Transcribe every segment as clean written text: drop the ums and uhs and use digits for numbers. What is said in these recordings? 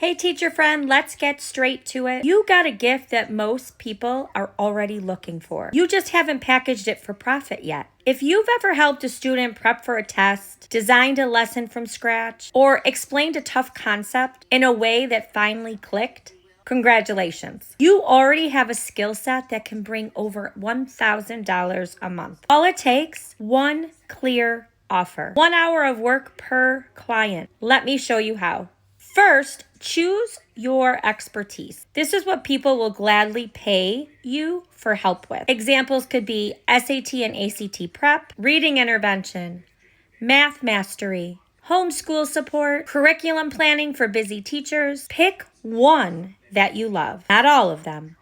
Hey teacher friend, let's get straight to it. You got a gift that most people are already looking for. You just haven't packaged it for profit yet. If you've ever helped a student prep for a test, designed a lesson from scratch, or explained a tough concept in a way that finally clicked, congratulations. You already have a skill set that can bring over $1,000 a month. All it takes, one clear offer. 1 hour of work per client. Let me show you how. First, choose your expertise. This is what people will gladly pay you for help with. Examples could be SAT and ACT prep, reading intervention, math mastery, homeschool support, curriculum planning for busy teachers. Pick one that you love, not all of them.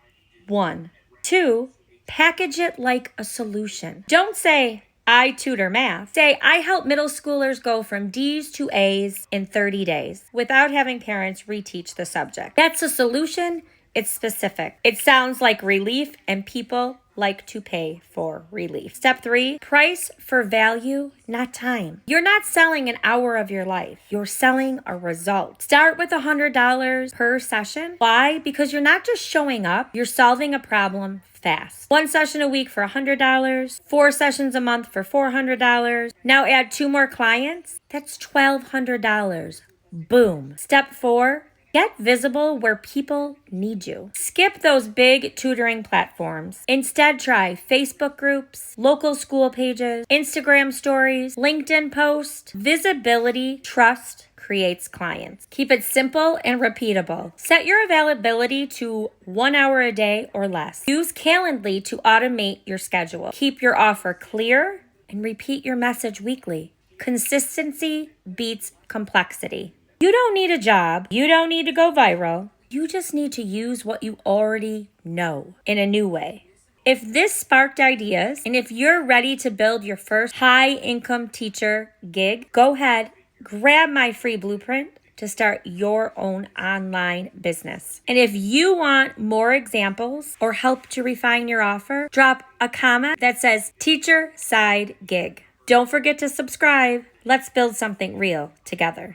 1. 2, package it like a solution. Don't say, I tutor math. Say, I help middle schoolers go from D's to A's in 30 days without having parents reteach the subject. That's a solution. It's specific. It sounds like relief, and people like to pay for relief. Step 3, price for value, not time. You're not selling an hour of your life. You're selling a result. Start with $100 per session. Why? Because you're not just showing up, you're solving a problem fast. 1 session a week for $100, 4 sessions a month for $400. Now add 2 more clients. That's $1,200. Boom. Step 4, get visible where people need you. Skip those big tutoring platforms. Instead, try Facebook groups, local school pages, Instagram stories, LinkedIn posts. Visibility, trust creates clients. Keep it simple and repeatable. Set your availability to 1 hour a day or less. Use Calendly to automate your schedule. Keep your offer clear and repeat your message weekly. Consistency beats complexity. You don't need a job. You don't need to go viral. You just need to use what you already know in a new way. If this sparked ideas, and if you're ready to build your first high-income teacher gig, go ahead, grab my free blueprint to start your own online business. And if you want more examples or help to refine your offer, drop a comment that says Teacher Side Gig. Don't forget to subscribe. Let's build something real together.